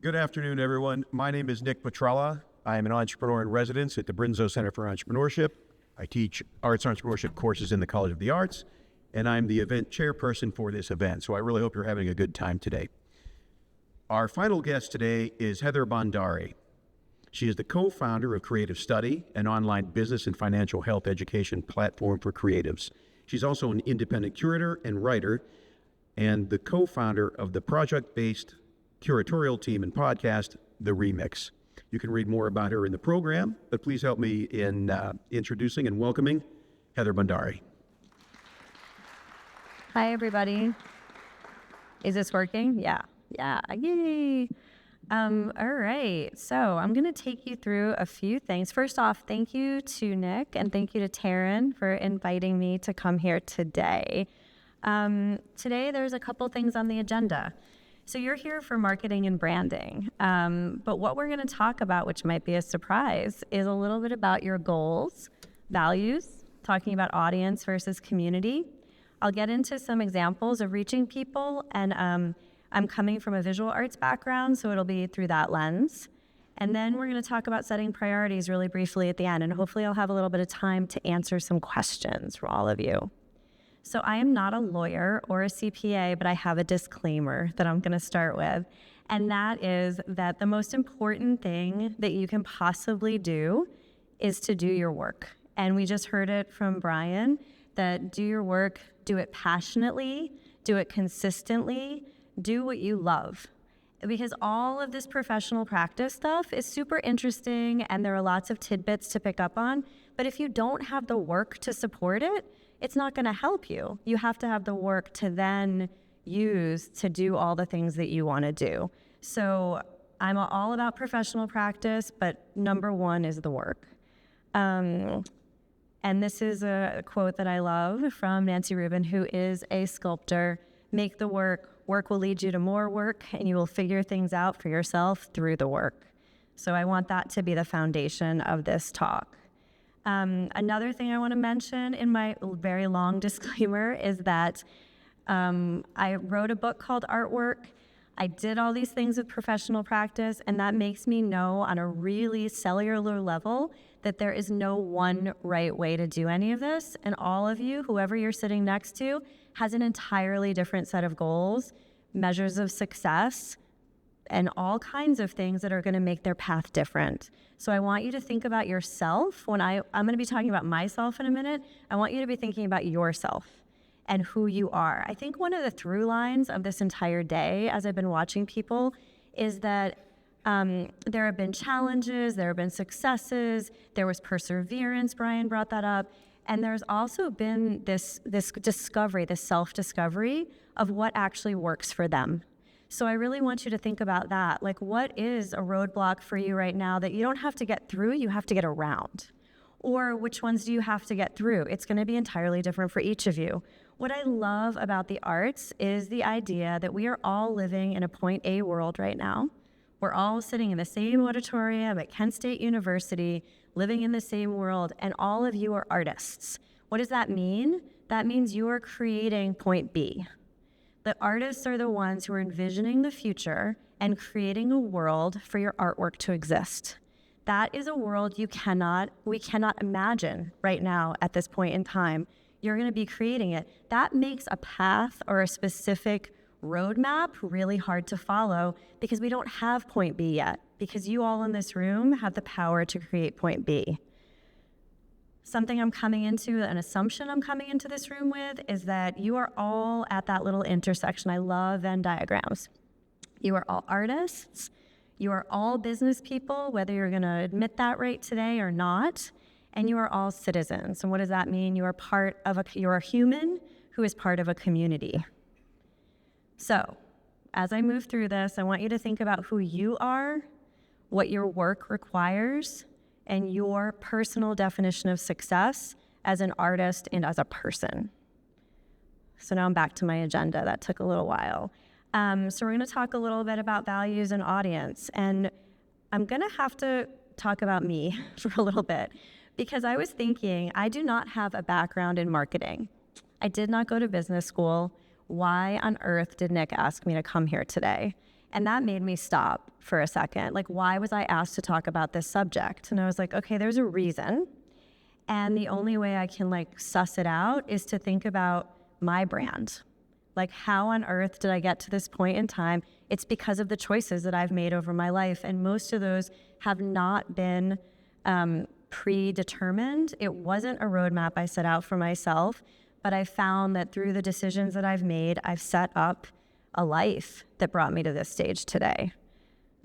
Good afternoon, everyone. My name is Nick Petrella. I am an entrepreneur in residence at the Brinzo Center for Entrepreneurship. I teach arts entrepreneurship courses in the College of the Arts, and I'm the event chairperson for this event. So I really hope you're having a good time today. Our final guest today is Heather Bhandari. She is the co-founder of Creative Study, an online business and financial health education platform for creatives. She's also an independent curator and writer, and the co-founder of the project-based curatorial team and podcast, The Remix. You can read more about her in the program, but please help me in introducing and welcoming Heather Bhandari. Hi, everybody. Is this working? Yeah, yay. All right, so I'm gonna take you through a few things. First off, thank you to Nick and thank you to Taryn for inviting me to come here today. Today, there's a couple things on the agenda. So you're here for marketing and branding, but what we're gonna talk about, which might be a surprise, is a little bit about your goals, values, talking about audience versus community. I'll get into some examples of reaching people, and I'm coming from a visual arts background, so it'll be through that lens. And then we're gonna talk about setting priorities really briefly at the end, and hopefully I'll have a little bit of time to answer some questions for all of you. So I am not a lawyer or a CPA, but I have a disclaimer that I'm gonna start with. And that is that the most important thing that you can possibly do is to do your work. And we just heard it from Brian, that do your work, do it passionately, do it consistently, do what you love. Because all of this professional practice stuff is super interesting and there are lots of tidbits to pick up on, but if you don't have the work to support it, it's not gonna help you. You have to have the work to then use to do all the things that you wanna do. So I'm all about professional practice, but number one is the work. And this is a quote that I love from Nancy Rubin, who is a sculptor. Make the work. Work will lead you to more work, and you will figure things out for yourself through the work. So I want that to be the foundation of this talk. Another thing I want to mention in my very long disclaimer is that I wrote a book called Artwork. I did all these things with professional practice, and that makes me know on a really cellular level that there is no one right way to do any of this. And all of you, whoever you're sitting next to, has an entirely different set of goals, measures of success, and all kinds of things that are gonna make their path different. So I want you to think about yourself. When I'm gonna be talking about myself in a minute, I want you to be thinking about yourself and who you are. I think one of the through lines of this entire day, as I've been watching people, is that there have been challenges, there have been successes, there was perseverance, Brian brought that up, and there's also been this discovery, this self-discovery of what actually works for them. So I really want you to think about that. Like, what is a roadblock for you right now that you don't have to get through, you have to get around? Or which ones do you have to get through? It's gonna be entirely different for each of you. What I love about the arts is the idea that we are all living in a point A world right now. We're all sitting in the same auditorium at Kent State University, living in the same world, and all of you are artists. What does that mean? That means you are creating point B. The artists are the ones who are envisioning the future and creating a world for your artwork to exist. That is a world we cannot imagine right now at this point in time. You're gonna be creating it. That makes a path or a specific roadmap really hard to follow because we don't have point B yet, because you all in this room have the power to create point B. Something I'm coming into, an assumption I'm coming into this room with, is that you are all at that little intersection. I love Venn diagrams. You are all artists. You are all business people, whether you're gonna admit that right today or not, and you are all citizens. And what does that mean? You are you're a human who is part of a community. So, as I move through this, I want you to think about who you are, what your work requires, and your personal definition of success as an artist and as a person. So now I'm back to my agenda. That took a little while. So we're gonna talk a little bit about values and audience, and I'm gonna have to talk about me for a little bit because I was thinking, I do not have a background in marketing. I did not go to business school. Why on earth did Nick ask me to come here today? And that made me stop for a second. Like, why was I asked to talk about this subject? And I was like, okay, there's a reason. And the only way I can like suss it out is to think about my brand. Like, how on earth did I get to this point in time? It's because of the choices that I've made over my life. And most of those have not been predetermined. It wasn't a roadmap I set out for myself, but I found that through the decisions that I've made, I've set up a life that brought me to this stage today.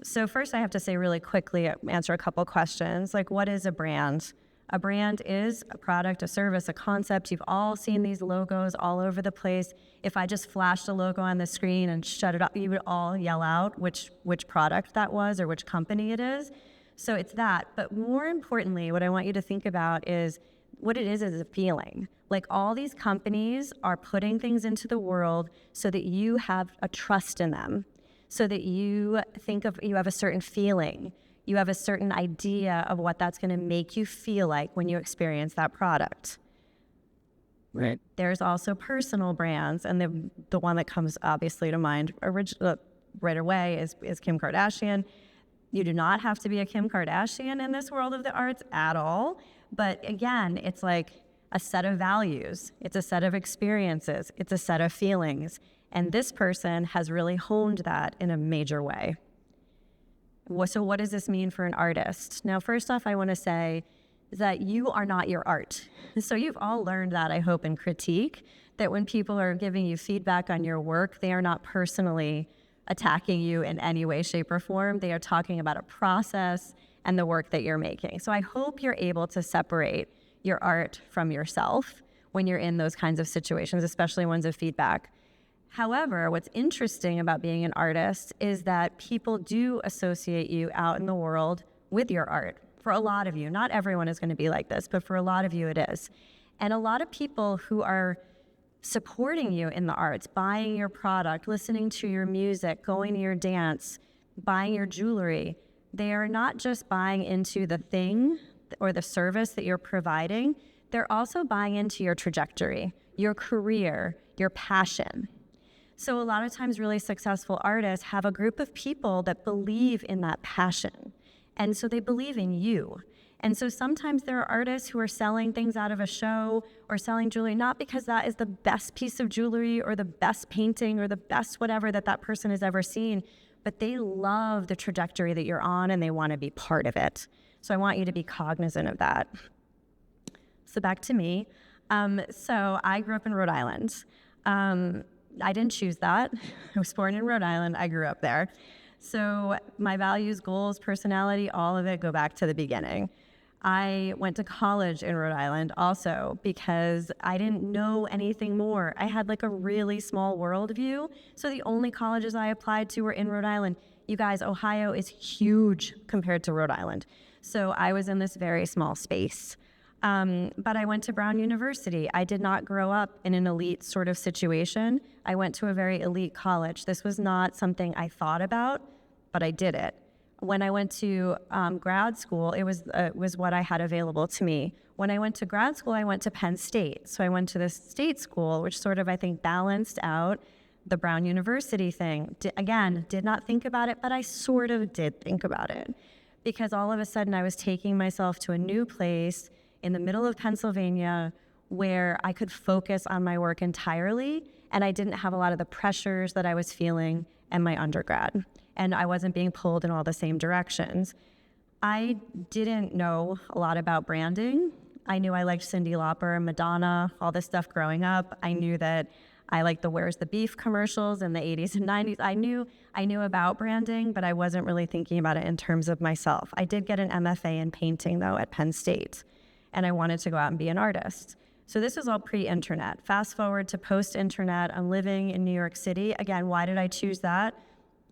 So first I have to say really quickly, answer a couple questions, like what is a brand? A brand is a product, a service, a concept. You've all seen these logos all over the place. If I just flashed a logo on the screen and shut it up, you would all yell out which product that was or which company it is. So it's that. But more importantly, what I want you to think about is what it is a feeling. Like all these companies are putting things into the world so that you have a trust in them, so that you have a certain feeling. You have a certain idea of what that's going to make you feel like when you experience that product. Right. There's also personal brands, and the one that comes obviously to mind right away is Kim Kardashian. You do not have to be a Kim Kardashian in this world of the arts at all. But again, it's like a set of values. It's a set of experiences. It's a set of feelings. And this person has really honed that in a major way. So what does this mean for an artist? Now, first off, I want to say that you are not your art. So you've all learned that, I hope, in critique, that when people are giving you feedback on your work, they are not personally attacking you in any way, shape, or form. They are talking about a process and the work that you're making. So I hope you're able to separate your art from yourself when you're in those kinds of situations, especially ones of feedback. However, what's interesting about being an artist is that people do associate you out in the world with your art. For a lot of you, not everyone is going to be like this, but for a lot of you it is. And a lot of people who are supporting you in the arts, buying your product, listening to your music, going to your dance, buying your jewelry, they are not just buying into the thing or the service that you're providing, they're also buying into your trajectory, your career, your passion. So a lot of times really successful artists have a group of people that believe in that passion. And so they believe in you. And so sometimes there are artists who are selling things out of a show or selling jewelry, not because that is the best piece of jewelry or the best painting or the best whatever that person has ever seen, but they love the trajectory that you're on and they want to be part of it. So I want you to be cognizant of that. So back to me. So I grew up in Rhode Island. I didn't choose that. I was born in Rhode Island. I grew up there. So my values, goals, personality, all of it go back to the beginning. I went to college in Rhode Island also because I didn't know anything more. I had like a really small worldview. So the only colleges I applied to were in Rhode Island. You guys, Ohio is huge compared to Rhode Island. So I was in this very small space. But I went to Brown University. I did not grow up in an elite sort of situation. I went to a very elite college. This was not something I thought about, but I did it. When I went to grad school, it was what I had available to me. When I went to grad school, I went to Penn State. So I went to this state school, which sort of, I think, balanced out the Brown University thing. Again, did not think about it, but I sort of did think about it. Because all of a sudden, I was taking myself to a new place in the middle of Pennsylvania where I could focus on my work entirely, and I didn't have a lot of the pressures that I was feeling in my undergrad, and I wasn't being pulled in all the same directions. I didn't know a lot about branding. I knew I liked Cyndi Lauper, Madonna, all this stuff growing up. I knew that I liked the Where's the Beef commercials in the 80s and 90s. I knew about branding, but I wasn't really thinking about it in terms of myself. I did get an MFA in painting, though, at Penn State, and I wanted to go out and be an artist. So this was all pre-internet. Fast forward to post-internet. I'm living in New York City. Again, why did I choose that?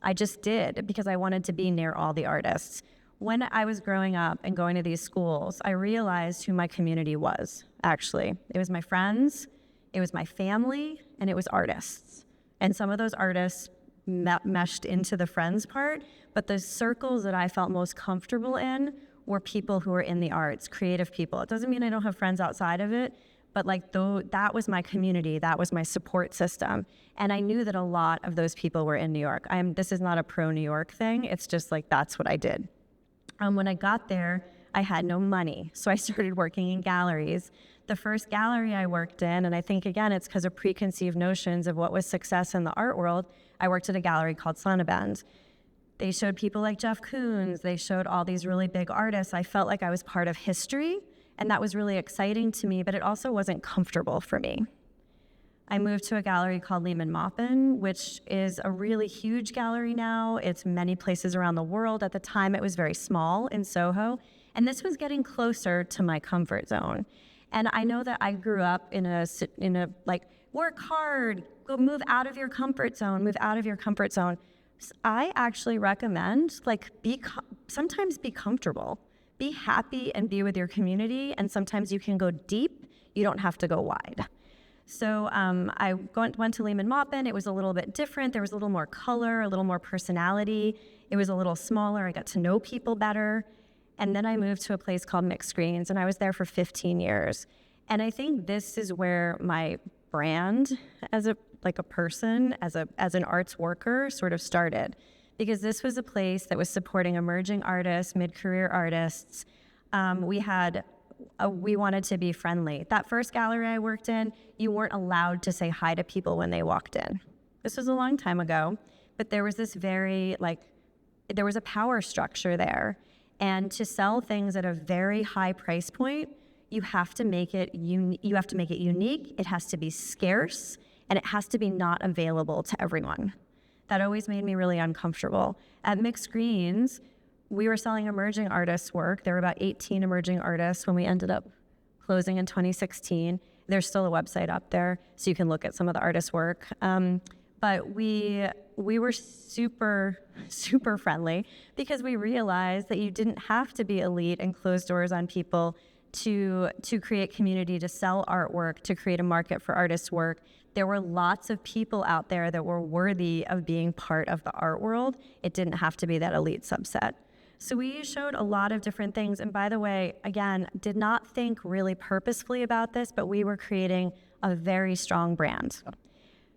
I just did, because I wanted to be near all the artists. When I was growing up and going to these schools, I realized who my community was, actually. It was my friends, it was my family, and it was artists. And some of those artists meshed into the friends part, but the circles that I felt most comfortable in were people who were in the arts, creative people. It doesn't mean I don't have friends outside of it, but like though that was my community, that was my support system. And I knew that a lot of those people were in New York. This is not a pro New York thing. It's just like, that's what I did. When I got there, I had no money. So I started working in galleries. The first gallery I worked in, and I think again, it's because of preconceived notions of what was success in the art world, I worked at a gallery called Sonnabend. They showed people like Jeff Koons. They showed all these really big artists. I felt like I was part of history, and that was really exciting to me, but it also wasn't comfortable for me. I moved to a gallery called Lehman Maupin, which is a really huge gallery now. It's many places around the world. At the time, it was very small in Soho, and this was getting closer to my comfort zone. And I know that I grew up in a like, work hard, go move out of your comfort zone, move out of your comfort zone. I actually recommend, like, sometimes be comfortable, be happy and be with your community. And sometimes you can go deep, you don't have to go wide. So I went to Lehman Maupin. It was a little bit different. There was a little more color, a little more personality. It was a little smaller. I got to know people better. And then I moved to a place called Mixed Greens, and I was there for 15 years. And I think this is where my brand as a person, as an arts worker sort of started, because this was a place that was supporting emerging artists, mid-career artists. We wanted to be friendly. That first gallery I worked in, you weren't allowed to say hi to people when they walked in. This was a long time ago, but there was this there was a power structure there. And to sell things at a very high price point, you have to make it unique. It has to be scarce, and it has to be not available to everyone. That always made me really uncomfortable. At Mixed Greens, we were selling emerging artists' work. There were about 18 emerging artists when we ended up closing in 2016. There's still a website up there, so you can look at some of the artists' work. But we were super, super friendly, because we realized that you didn't have to be elite and close doors on people to create community, to sell artwork, to create a market for artists' work. There were lots of people out there that were worthy of being part of the art world. It didn't have to be that elite subset. So we showed a lot of different things. And by the way, again, did not think really purposefully about this, but we were creating a very strong brand.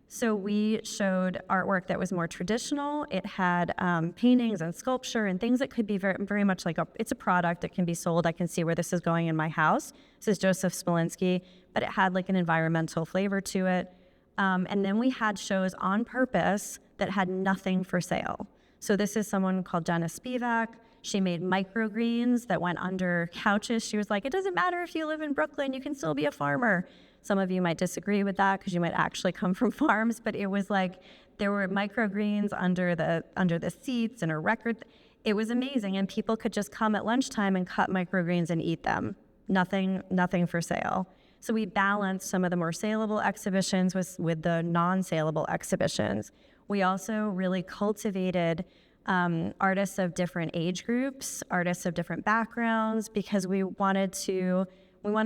So we showed artwork that was more traditional. It had paintings and sculpture and things that could be very, very much like it's a product that can be sold. I can see where this is going in my house. This is Joseph Smolinski, but it had like an environmental flavor to it. And then we had shows on purpose that had nothing for sale. So this is someone called Jenna Spivak. She made microgreens that went under couches. She was like, it doesn't matter if you live in Brooklyn, you can still be a farmer. Some of you might disagree with that because you might actually come from farms, but it was like there were microgreens under the seats and a record. It was amazing, and people could just come at lunchtime and cut microgreens and eat them. Nothing for sale. So we balanced some of the more saleable exhibitions with the non-saleable exhibitions. We also really cultivated artists of different age groups, artists of different backgrounds, because we wanted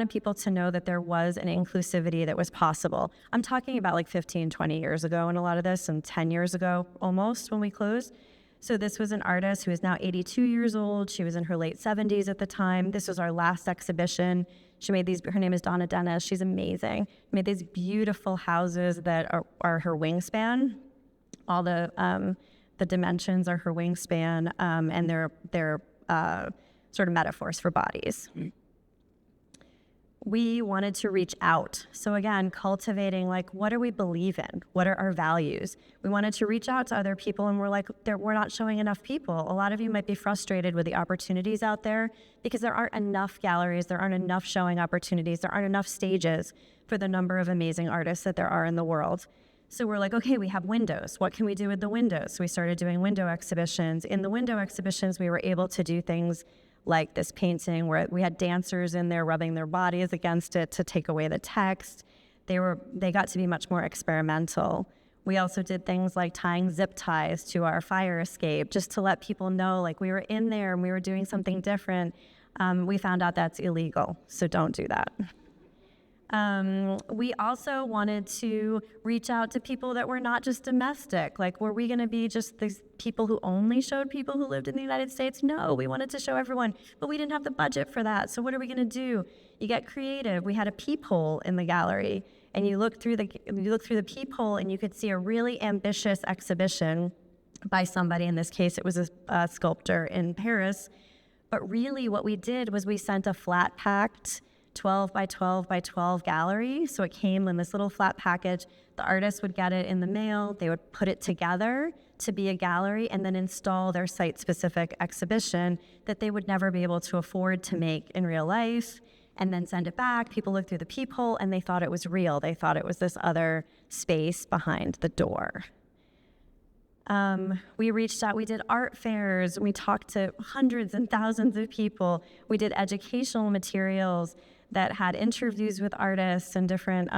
people to know that there was an inclusivity that was possible. I'm talking about like 15, 20 years ago in a lot of this, and 10 years ago almost when we closed. So this was an artist who is now 82 years old. She was in her late 70s at the time. This was our last exhibition. She made her name is Donna Dennis. She's amazing. Made these beautiful houses that are her wingspan. All the dimensions are her wingspan, and they're sort of metaphors for bodies. We wanted to reach out. So again, cultivating, like, what do we believe in? What are our values? We wanted to reach out to other people, and we're like, we're not showing enough people. A lot of you might be frustrated with the opportunities out there because there aren't enough galleries, there aren't enough showing opportunities, there aren't enough stages for the number of amazing artists that there are in the world. So we're like, okay, we have windows. What can we do with the windows? So we started doing window exhibitions. In the window exhibitions, we were able to do things like this painting where we had dancers in there rubbing their bodies against it to take away the text. They got to be much more experimental. We also did things like tying zip ties to our fire escape just to let people know, like, we were in there and we were doing something different. We found out that's illegal, so don't do that. We also wanted to reach out to people that were not just domestic. Like, were we going to be just these people who only showed people who lived in the United States? No, we wanted to show everyone, but we didn't have the budget for that. So what are we going to do? You get creative. We had a peephole in the gallery, and you look through the peephole, and you could see a really ambitious exhibition by somebody. In this case, it was a sculptor in Paris. But really, what we did was we sent a flat-packed 12 by 12 by 12 gallery. So it came in this little flat package. The artist would get it in the mail. They would put it together to be a gallery and then install their site-specific exhibition that they would never be able to afford to make in real life, and then send it back. People looked through the peephole and they thought it was real. They thought it was this other space behind the door. We reached out, we did art fairs, we talked to hundreds and thousands of people. We did educational materials that had interviews with artists and different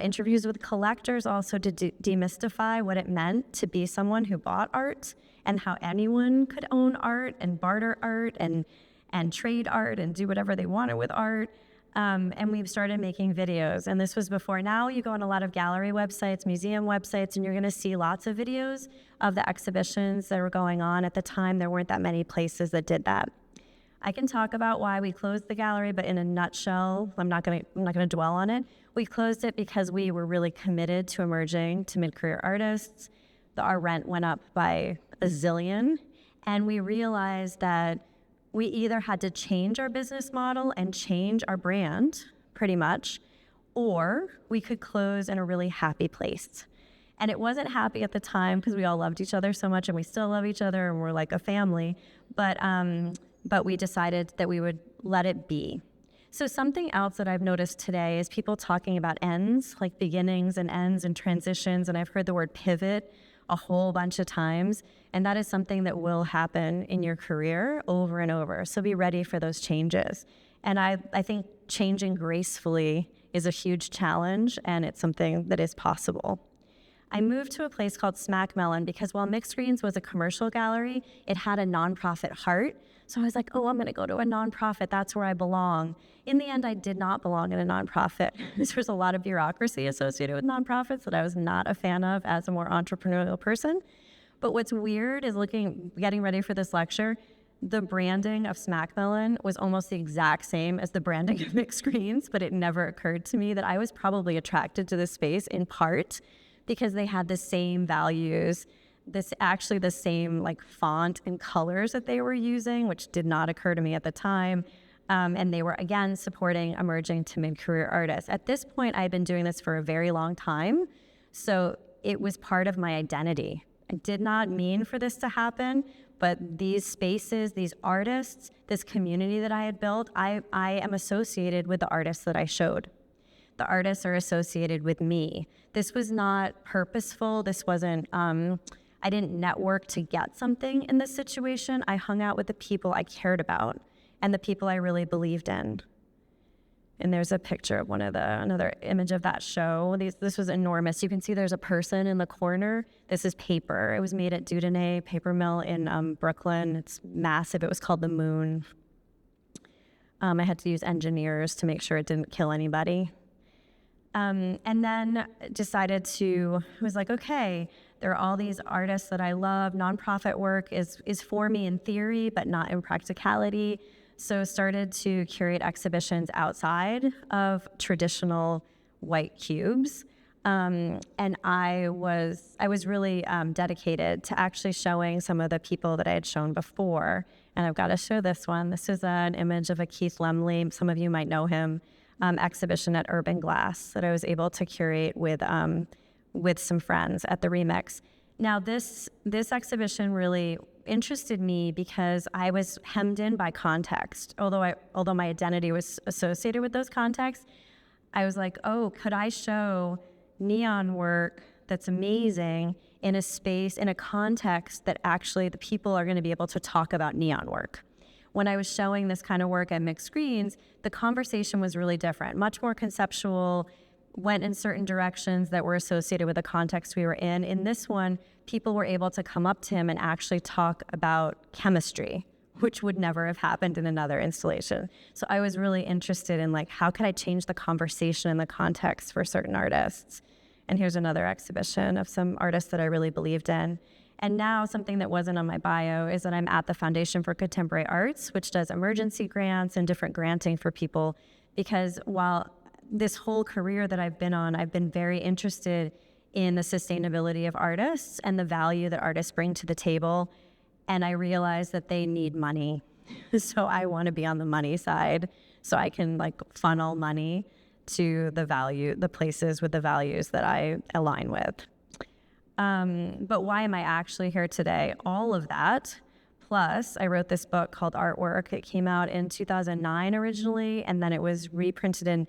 interviews with collectors, also to demystify what it meant to be someone who bought art and how anyone could own art and barter art and trade art and do whatever they wanted with art. And we've started making videos, and this was before. Now you go on a lot of gallery websites, museum websites, and you're going to see lots of videos of the exhibitions that were going on. At the time, there weren't that many places that did that. I can talk about why we closed the gallery, but in a nutshell, I'm not going to dwell on it. We closed it because we were really committed to emerging to mid-career artists. Our rent went up by a zillion, and we realized that we either had to change our business model and change our brand, pretty much, or we could close in a really happy place. And it wasn't happy at the time because we all loved each other so much, and we still love each other, and we're like a family. But we decided that we would let it be. So something else that I've noticed today is people talking about ends, like beginnings and ends and transitions, and I've heard the word pivot a whole bunch of times, and that is something that will happen in your career over and over. So be ready for those changes. And I think changing gracefully is a huge challenge, and it's something that is possible. I moved to a place called Smack Melon because while Mixed Greens was a commercial gallery, it had a nonprofit heart. So I was like, oh, I'm going to go to a nonprofit. That's where I belong. In the end, I did not belong in a nonprofit. There's a lot of bureaucracy associated with nonprofits that I was not a fan of as a more entrepreneurial person. But what's weird is getting ready for this lecture, the branding of Smack Melon was almost the exact same as the branding of Mixed Greens, but it never occurred to me that I was probably attracted to this space in part because they had the same values, the same like font and colors that they were using, which did not occur to me at the time. And they were, again, supporting emerging to mid-career artists. At this point, I had been doing this for a very long time, so it was part of my identity. I did not mean for this to happen, but these spaces, these artists, this community that I had built, I am associated with the artists that I showed. The artists are associated with me. This was not purposeful. This wasn't, I didn't network to get something in this situation. I hung out with the people I cared about and the people I really believed in. And there's a picture of another image of that show. This was enormous. You can see there's a person in the corner. This is paper. It was made at Dudonay Paper Mill in Brooklyn. It's massive. It was called The Moon. I had to use engineers to make sure it didn't kill anybody. And then was like, okay, there are all these artists that I love. Nonprofit work is for me in theory, but not in practicality. So started to curate exhibitions outside of traditional white cubes. And I was really dedicated to actually showing some of the people that I had shown before. And I've got to show this one. This is an image of a Keith Lemley. Some of you might know him. Exhibition at Urban Glass that I was able to curate with some friends at the Remix. Now this exhibition really interested me because I was hemmed in by context. Although my identity was associated with those contexts, I was like, oh, could I show neon work that's amazing in a space, in a context that actually the people are going to be able to talk about neon work? When I was showing this kind of work at Mixed Greens, the conversation was really different, much more conceptual, went in certain directions that were associated with the context we were in. In this one, people were able to come up to him and actually talk about chemistry, which would never have happened in another installation. So I was really interested in like, how could I change the conversation and the context for certain artists? And here's another exhibition of some artists that I really believed in. And now something that wasn't on my bio is that I'm at the Foundation for Contemporary Arts, which does emergency grants and different granting for people. Because while this whole career that I've been on, I've been very interested in the sustainability of artists and the value that artists bring to the table. And I realized that they need money. So I want to be on the money side so I can like funnel money to the places with the values that I align with. But why am I actually here today? All of that, plus I wrote this book called Artwork. It came out in 2009 originally, and then it was reprinted in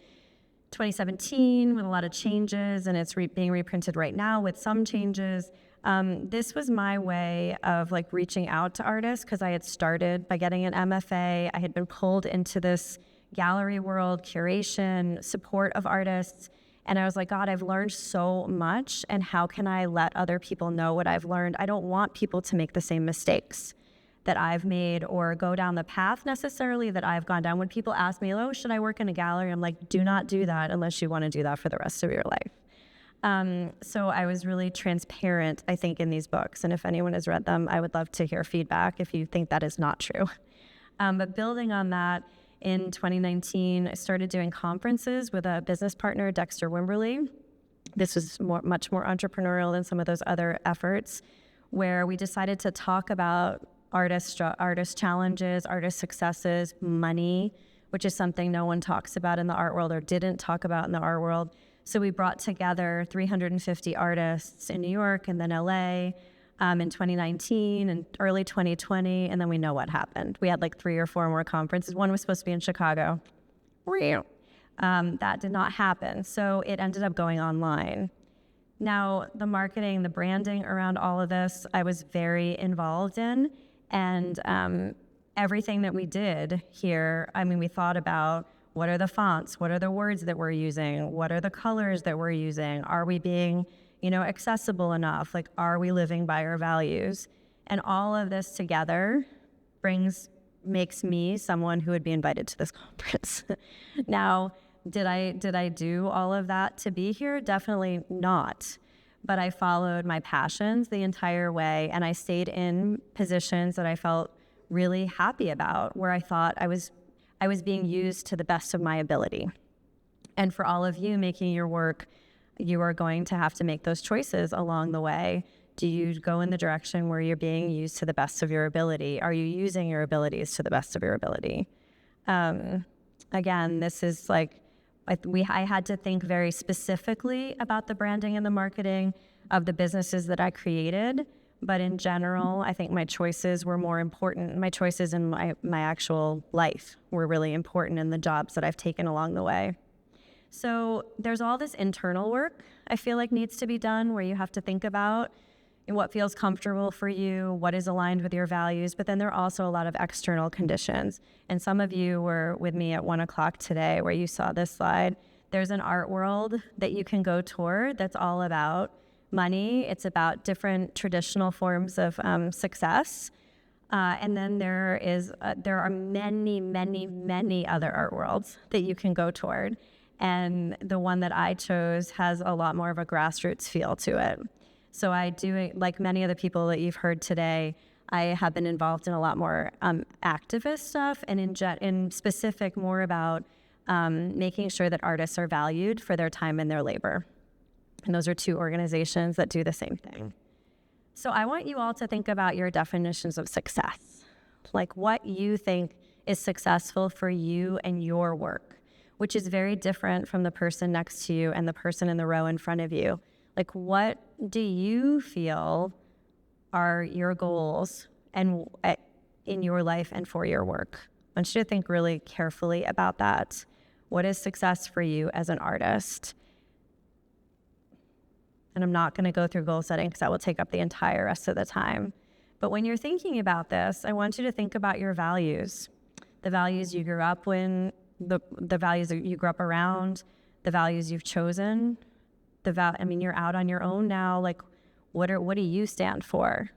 2017 with a lot of changes, and it's being reprinted right now with some changes. This was my way of like reaching out to artists because I had started by getting an MFA. I had been pulled into this gallery world, curation, support of artists. And I was like, God, I've learned so much, and how can I let other people know what I've learned? I don't want people to make the same mistakes that I've made or go down the path necessarily that I've gone down. When people ask me, oh, should I work in a gallery? I'm like, do not do that unless you want to do that for the rest of your life. So I was really transparent, I think, in these books. And if anyone has read them, I would love to hear feedback if you think that is not true. But building on that, in 2019, I started doing conferences with a business partner, Dexter Wimberly. This was much more entrepreneurial than some of those other efforts, where we decided to talk about artist challenges, artist successes, money, which is something no one talks about in the art world or didn't talk about in the art world. So we brought together 350 artists in New York and then LA in 2019 and early 2020, and then we know what happened. We had like 3 or 4 more conferences. One was supposed to be in Chicago. That did not happen, so it ended up going online. Now, the marketing, the branding around all of this, I was very involved in, and everything that we did here, I mean, we thought about what are the fonts, what are the words that we're using, what are the colors that we're using, are we being accessible enough? Like, are we living by our values? And all of this together makes me someone who would be invited to this conference. Now, did I do all of that to be here? Definitely not. But I followed my passions the entire way, and I stayed in positions that I felt really happy about, where I thought I was being used to the best of my ability. And for all of you making your work, you are going to have to make those choices along the way. Do you go in the direction where you're being used to the best of your ability? Are you using your abilities to the best of your ability? Again, this is like, I had to think very specifically about the branding and the marketing of the businesses that I created. But in general, I think my choices were more important. My choices in my actual life were really important in the jobs that I've taken along the way. So there's all this internal work I feel like needs to be done, where you have to think about what feels comfortable for you, what is aligned with your values, but then there are also a lot of external conditions. And some of you were with me at 1 o'clock today where you saw this slide. There's an art world that you can go toward that's all about money. It's about different traditional forms of success. And then there are many, many, many other art worlds that you can go toward. And the one that I chose has a lot more of a grassroots feel to it. So I do, like many of the people that you've heard today, I have been involved in a lot more activist stuff, and in specific more about making sure that artists are valued for their time and their labor. And those are 2 organizations that do the same thing. So I want you all to think about your definitions of success, like what you think is successful for you and your work, which is very different from the person next to you and the person in the row in front of you. Like, what do you feel are your goals and in your life and for your work? I want you to think really carefully about that. What is success for you as an artist? And I'm not going to go through goal setting because that will take up the entire rest of the time. But when you're thinking about this, I want you to think about your values, the values you grew up with, the values that you grew up around, the values you've chosen. You're out on your own now. Like, what do you stand for?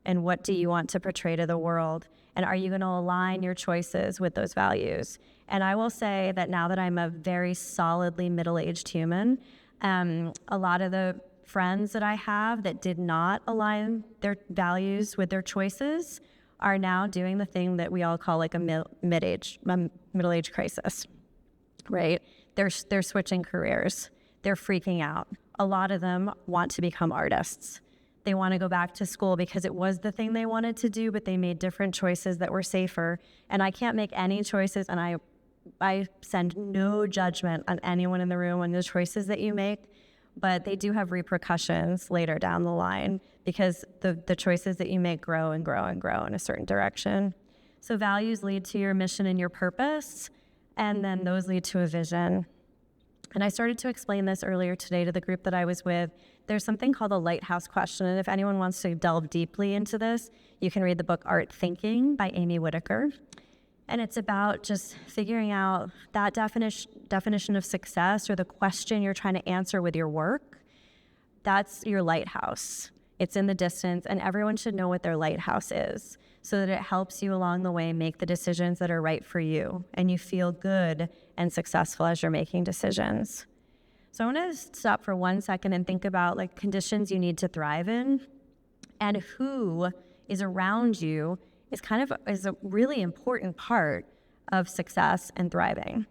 and what do you want to portray to the world? And are you going to align your choices with those values? And I will say that now that I'm a very solidly middle-aged human, a lot of the friends that I have that did not align their values with their choices are now doing the thing that we all call like a middle-age crisis, right? They're switching careers. They're freaking out. A lot of them want to become artists. They want to go back to school because it was the thing they wanted to do, but they made different choices that were safer. And I can't make any choices, and I send no judgment on anyone in the room on the choices that you make, but they do have repercussions later down the line because the choices that you make grow and grow and grow in a certain direction. So values lead to your mission and your purpose, and then those lead to a vision. And I started to explain this earlier today to the group that I was with. There's something called a lighthouse question, and if anyone wants to delve deeply into this, you can read the book Art Thinking by Amy Whitaker. And it's about just figuring out that definition of success, or the question you're trying to answer with your work. That's your lighthouse. It's in the distance, and everyone should know what their lighthouse is so that it helps you along the way make the decisions that are right for you, and you feel good and successful as you're making decisions. So I want to stop for 1 second and think about like conditions you need to thrive in, and who is around you is a really important part of success and thriving.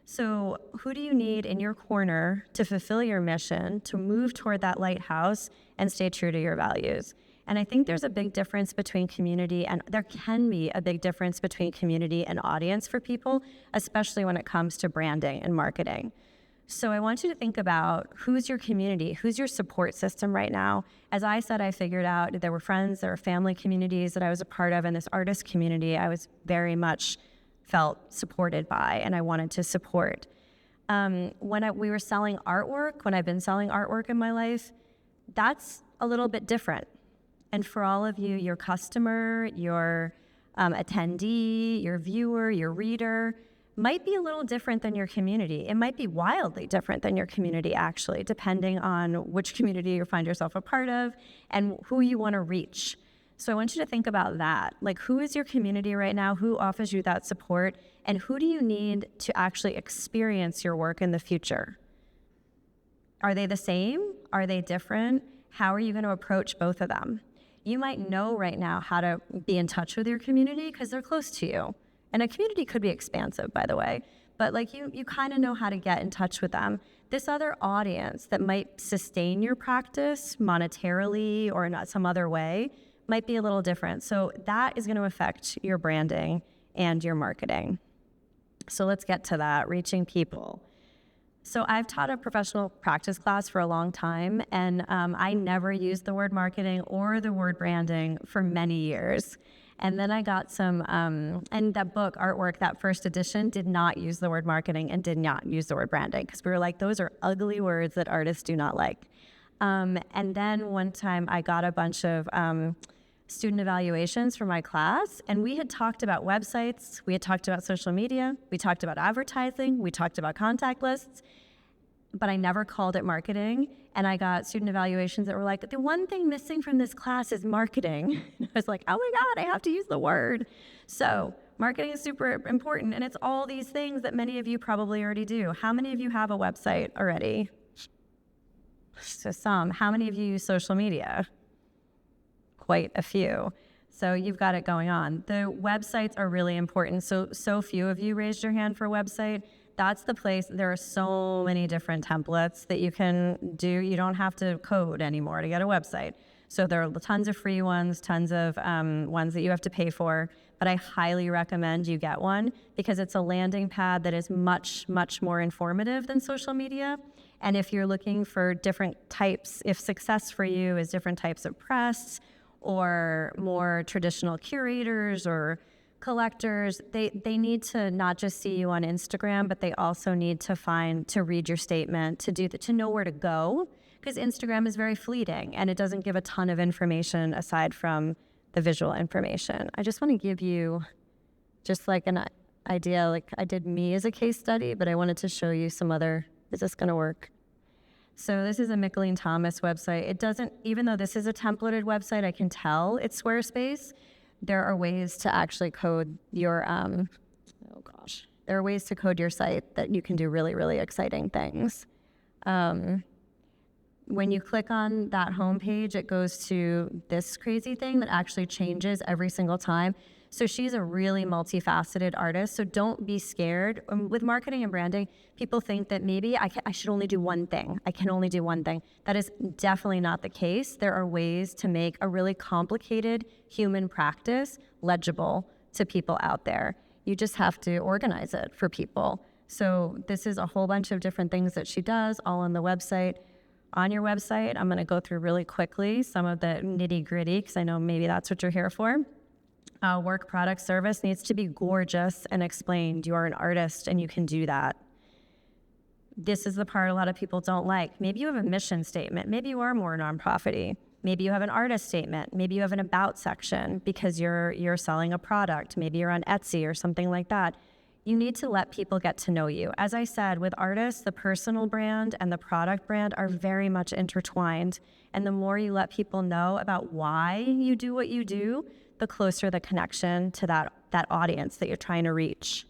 So who do you need in your corner to fulfill your mission, to move toward that lighthouse and stay true to your values? And I think there's a big difference between community, and there can be a big difference between community and audience for people, especially when it comes to branding and marketing. So I want you to think about who's your community, who's your support system right now. As I said, I figured out there were friends, there were family communities that I was a part of, and this artist community I was very much felt supported by, and I wanted to support. We were selling artwork, when I've been selling artwork in my life, that's a little bit different. And for all of you, your customer, your attendee, your viewer, your reader, might be a little different than your community. It might be wildly different than your community, actually, depending on which community you find yourself a part of and who you want to reach. So I want you to think about that. Like, who is your community right now? Who offers you that support? And who do you need to actually experience your work in the future? Are they the same? Are they different? How are you going to approach both of them? You might know right now how to be in touch with your community because they're close to you. And a community could be expansive, by the way, but like you kind of know how to get in touch with them. This other audience that might sustain your practice monetarily or in some other way might be a little different. So that is going to affect your branding and your marketing. So let's get to that, reaching people. So I've taught a professional practice class for a long time, and I never used the word marketing or the word branding for many years. And then I got some, and that book, Artwork, that first edition, did not use the word marketing and did not use the word branding, because we were like, those are ugly words that artists do not like. And then one time I got a bunch of student evaluations for my class, and we had talked about websites, we had talked about social media, we talked about advertising, we talked about contact lists, but I never called it marketing. And I got student evaluations that were like, the one thing missing from this class is marketing. I was like, oh my God, I have to use the word. So marketing is super important, and it's all these things that many of you probably already do. How many of you have a website already? So some. How many of you use social media? Quite a few. So you've got it going on. The websites are really important. So few of you raised your hand for a website. That's the place. There are so many different templates that you can do. You don't have to code anymore to get a website. So there are tons of free ones, tons of ones that you have to pay for. But I highly recommend you get one because it's a landing pad that is much, much more informative than social media. And if you're looking for different types, if success for you is different types of press or more traditional curators or collectors, they need to not just see you on Instagram, but they also need to read your statement, to know where to go, because Instagram is very fleeting and it doesn't give a ton of information aside from the visual information. I just want to give you just like an idea, like I did me as a case study, but I wanted to show you some other, is this going to work? So this is a Mickalene Thomas website. It doesn't, even though this is a templated website, I can tell it's Squarespace. There are ways to actually code your, there are ways to code your site that you can do really, really exciting things. When you click on that homepage, it goes to this crazy thing that actually changes every single time. So she's a really multifaceted artist. So don't be scared. With marketing and branding, people think that maybe I should only do one thing. I can only do one thing. That is definitely not the case. There are ways to make a really complicated human practice legible to people out there. You just have to organize it for people. So this is a whole bunch of different things that she does, all on the website. On your website, I'm going to go through really quickly some of the nitty-gritty, because I know maybe that's what you're here for. Work, product, service needs to be gorgeous and explained. You are an artist and you can do that. This is the part a lot of people don't like. Maybe you have a mission statement. Maybe you are more nonprofit-y. Maybe you have an artist statement. Maybe you have an about section because you're selling a product. Maybe you're on Etsy or something like that. You need to let people get to know you. As I said, with artists, the personal brand and the product brand are very much intertwined. And the more you let people know about why you do what you do, the closer the connection to that audience that you're trying to reach.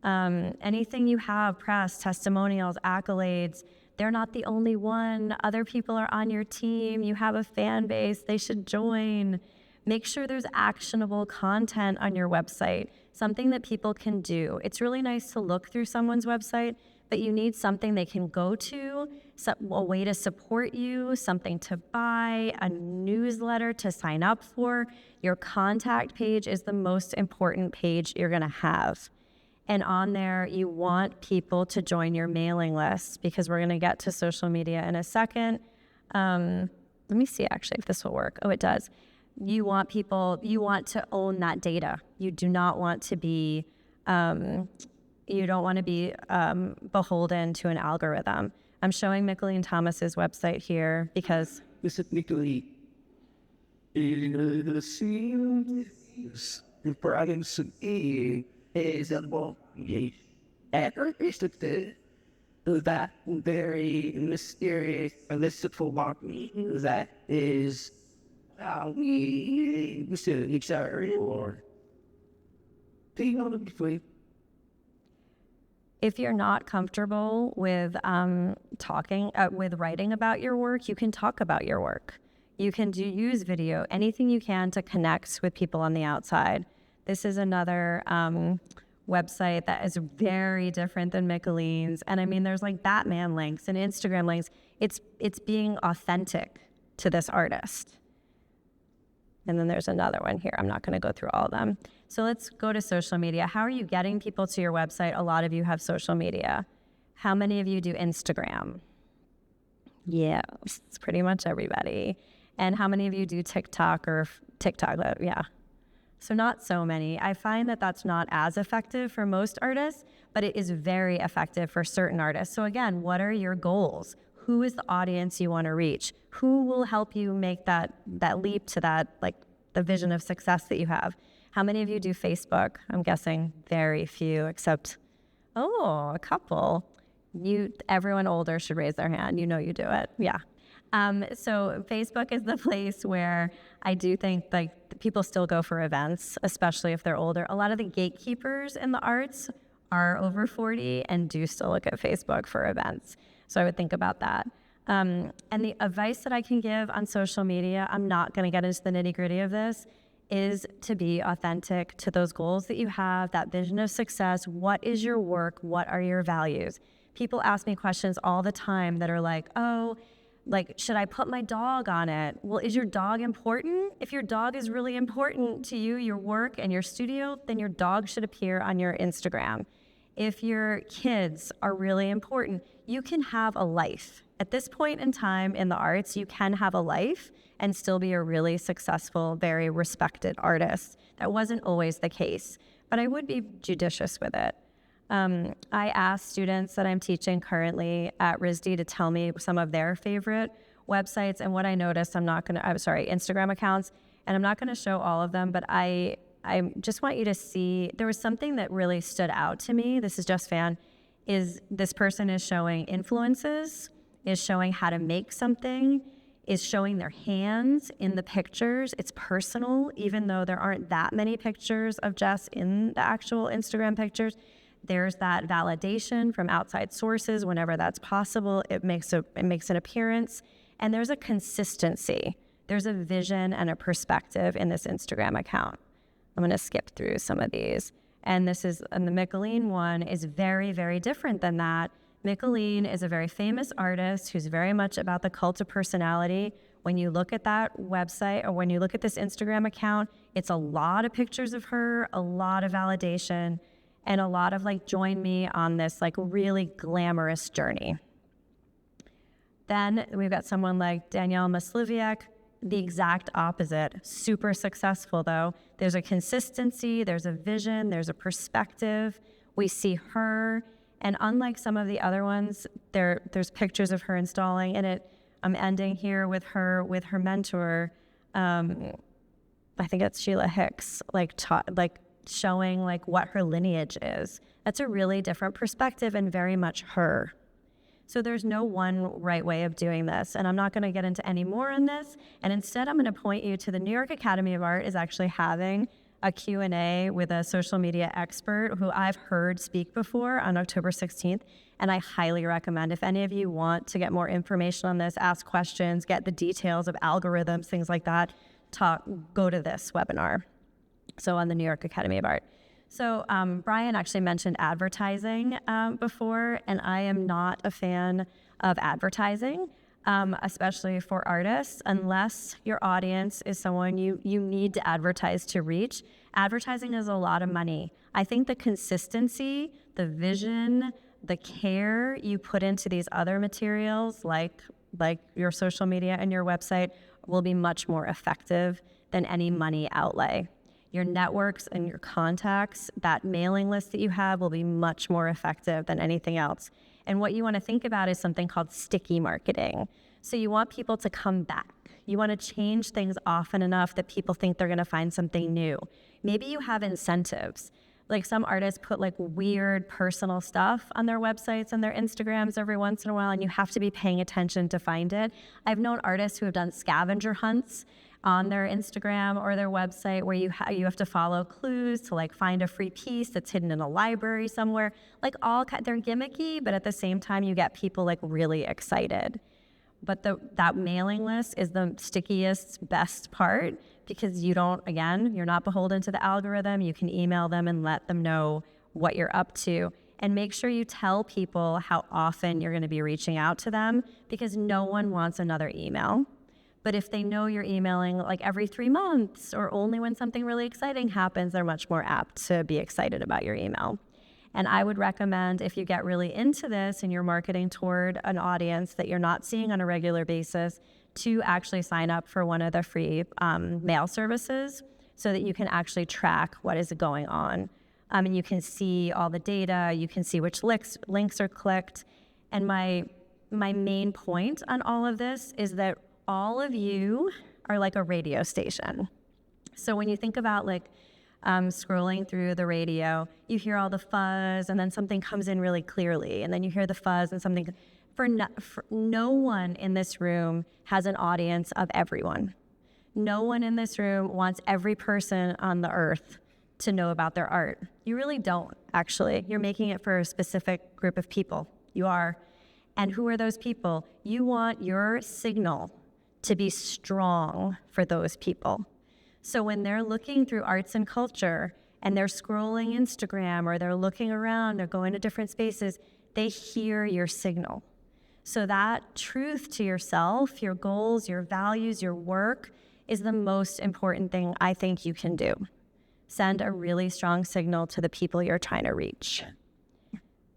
Anything you have, press, testimonials, accolades, they're not the only one. Other people are on your team. You have a fan base. They should join. Make sure there's actionable content on your website, something that people can do. It's really nice to look through someone's website, but you need something they can go to, a way to support you, something to buy, a newsletter to sign up for. Your contact page is the most important page you're gonna have. And on there, you want people to join your mailing list, because we're gonna get to social media in a second. Let me see actually if this will work. Oh, it does. You want to own that data. You do not want to be, you don't want to be beholden to an algorithm. I'm showing Mickalene Thomas's website here because specifically the products is about that very mysterious mystical marketing that is how we or if you're not comfortable with with writing about your work, you can talk about your work. You can use video, anything you can to connect with people on the outside. This is another website that is very different than Mickalene's. And I mean, there's like Batman links and Instagram links. It's being authentic to this artist. And then there's another one here. I'm not going to go through all of them. So let's go to social media. How are you getting people to your website? A lot of you have social media. How many of you do Instagram? Yeah, it's pretty much everybody. And how many of you do TikTok or TikTok? Yeah. So not so many. I find that that's not as effective for most artists, but it is very effective for certain artists. So again, what are your goals? Who is the audience you want to reach? Who will help you make that leap to that, like the vision of success that you have? How many of you do Facebook? I'm guessing very few, except, a couple. Everyone older should raise their hand. You know you do it. Yeah. So Facebook is the place where I do think like people still go for events, especially if they're older. A lot of the gatekeepers in the arts are over 40 and do still look at Facebook for events. So I would think about that. And the advice that I can give on social media, I'm not going to get into the nitty-gritty of this, is to be authentic to those goals that you have, that vision of success. What is your work? What are your values? People ask me questions all the time that are like, should I put my dog on it? Well, is your dog important? If your dog is really important to you, your work and your studio, then your dog should appear on your Instagram. If your kids are really important, you can have a life. At this point in time in the arts, you can have a life and still be a really successful, very respected artist. That wasn't always the case, but I would be judicious with it. I asked students that I'm teaching currently at RISD to tell me some of their favorite websites, and what I noticed, Instagram accounts, and I'm not gonna show all of them, but I just want you to see, there was something that really stood out to me. This is Just Fan, is this person is showing influences, is showing how to make something, is showing their hands in the pictures. It's personal, even though there aren't that many pictures of Jess in the actual Instagram pictures. There's that validation from outside sources whenever that's possible. It makes an appearance, and there's a consistency. There's a vision and a perspective in this Instagram account. I'm going to skip through some of these. And the Mickalene one is very, very different than that. Mickalene is a very famous artist who's very much about the cult of personality. When you look at that website or when you look at this Instagram account, it's a lot of pictures of her, a lot of validation, and a lot of like, join me on this like really glamorous journey. Then we've got someone like Danielle Masliviak, the exact opposite. Super successful though. There's a consistency, there's a vision, there's a perspective. We see her, and unlike some of the other ones, there's pictures of her installing, and I'm ending here with her mentor. I think it's Sheila Hicks, like showing like what her lineage is. That's a really different perspective and very much her. So there's no one right way of doing this, and I'm not going to get into any more on this. And instead, I'm going to point you to the New York Academy of Art is actually having a Q&A with a social media expert who I've heard speak before on October 16th, and I highly recommend if any of you want to get more information on this, ask questions, get the details of algorithms, things like that, go to this webinar. So on the New York Academy of Art. So Brian actually mentioned advertising before, and I am not a fan of advertising, especially for artists, unless your audience is someone you need to advertise to reach. Advertising is a lot of money. I think the consistency, the vision, the care you put into these other materials, like your social media and your website, will be much more effective than any money outlay. Your networks and your contacts, that mailing list that you have, will be much more effective than anything else. And what you want to think about is something called sticky marketing. So you want people to come back. You want to change things often enough that people think they're going to find something new. Maybe you have incentives. Like some artists put like weird personal stuff on their websites and their Instagrams every once in a while, and you have to be paying attention to find it. I've known artists who have done scavenger hunts on their Instagram or their website where you have to follow clues to like find a free piece that's hidden in a library somewhere. Like they're gimmicky, but at the same time you get people like really excited. But that mailing list is the stickiest, best part, because you're not beholden to the algorithm. You can email them and let them know what you're up to. And make sure you tell people how often you're going to be reaching out to them, because no one wants another email. But if they know you're emailing like every 3 months or only when something really exciting happens, they're much more apt to be excited about your email. And I would recommend, if you get really into this and you're marketing toward an audience that you're not seeing on a regular basis, to actually sign up for one of the free mail services so that you can actually track what is going on. And you can see all the data, you can see which links are clicked. And my main point on all of this is that all of you are like a radio station. So when you think about like scrolling through the radio, you hear all the fuzz and then something comes in really clearly, and then you hear the fuzz and something. For no one in this room has an audience of everyone. No one in this room wants every person on the earth to know about their art. You really don't, actually. You're making it for a specific group of people. You are. And who are those people? You want your signal to be strong for those people. So when they're looking through arts and culture and they're scrolling Instagram or they're looking around or going to different spaces, they hear your signal. So that truth to yourself, your goals, your values, your work is the most important thing I think you can do. Send a really strong signal to the people you're trying to reach.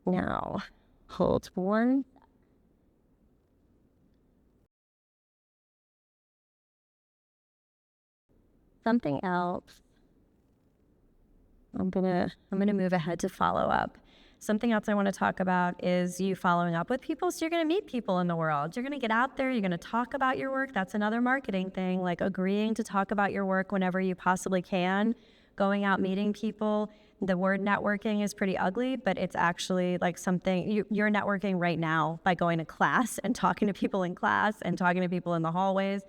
Now, hold one. Something else. I'm gonna move ahead to follow up. Something else I want to talk about is you following up with people. So you're going to meet people in the world. You're going to get out there. You're going to talk about your work. That's another marketing thing, like agreeing to talk about your work whenever you possibly can. going out meeting people. The word networking is pretty ugly, but it's actually like something you're networking right now by going to class and talking to people in class and talking to people in the hallways.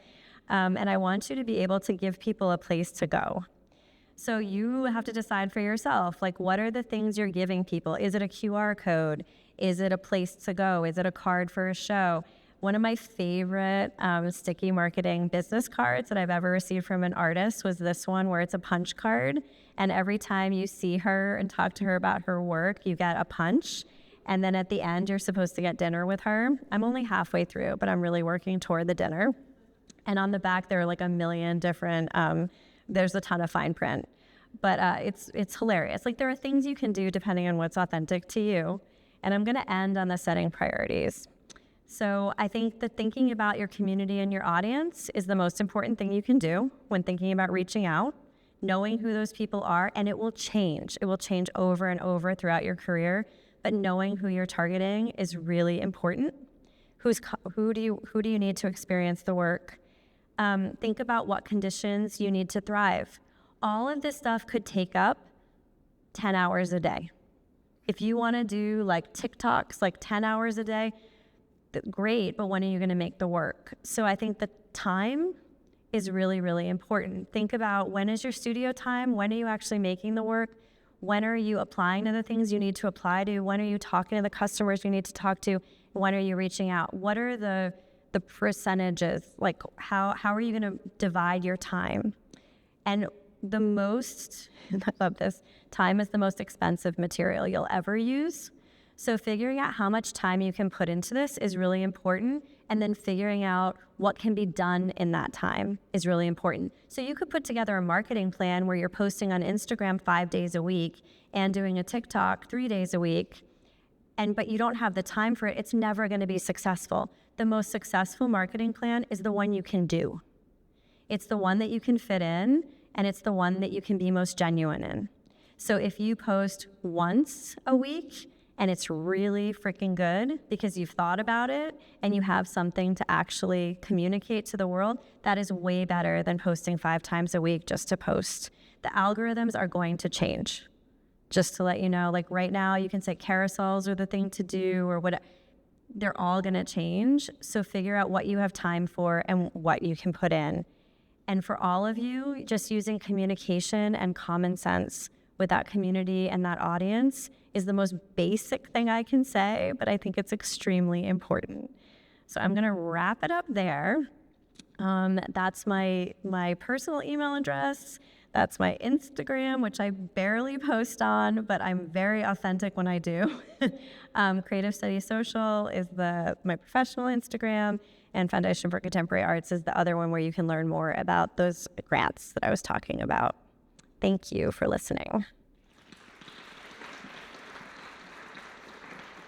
And I want you to be able to give people a place to go. So you have to decide for yourself, like, what are the things you're giving people? Is it a QR code? Is it a place to go? Is it a card for a show? One of my favorite sticky marketing business cards that I've ever received from an artist was this one, where it's a punch card. And every time you see her and talk to her about her work, you get a punch. And then at the end, you're supposed to get dinner with her. I'm only halfway through, but I'm really working toward the dinner. And on the back, there are like a million different, there's a ton of fine print. But it's hilarious. Like, there are things you can do depending on what's authentic to you. And I'm going to end on the setting priorities. So I think that thinking about your community and your audience is the most important thing you can do when thinking about reaching out, knowing who those people are, and it will change. It will change over and over throughout your career, but knowing who you're targeting is really important. Who do you need to experience the work? Think about what conditions you need to thrive. All of this stuff could take up 10 hours a day. If you want to do like TikToks, like 10 hours a day, great, but when are you going to make the work? So I think the time is really, really important. Think about, when is your studio time? When are you actually making the work? When are you applying to the things you need to apply to? When are you talking to the customers you need to talk to? When are you reaching out? What are the percentages? Like, how are you going to divide your time? And the most, I love this, time is the most expensive material you'll ever use. So figuring out how much time you can put into this is really important. And then figuring out what can be done in that time is really important. So you could put together a marketing plan where you're posting on Instagram 5 days a week and doing a TikTok 3 days a week, but you don't have the time for it. It's never going to be successful. The most successful marketing plan is the one you can do. It's the one that you can fit in, and it's the one that you can be most genuine in. So if you post once a week and it's really freaking good because you've thought about it and you have something to actually communicate to the world, that is way better than posting 5 times a week just to post. The algorithms are going to change. Just to let you know, like right now you can say carousels are the thing to do or whatever. They're all going to change. So figure out what you have time for and what you can put in. And for all of you, just using communication and common sense with that community and that audience is the most basic thing I can say, but I think it's extremely important. So I'm going to wrap it up there. That's my personal email address. That's my Instagram, which I barely post on, but I'm very authentic when I do. Creative Studies Social is my professional Instagram, and Foundation for Contemporary Arts is the other one where you can learn more about those grants that I was talking about. Thank you for listening.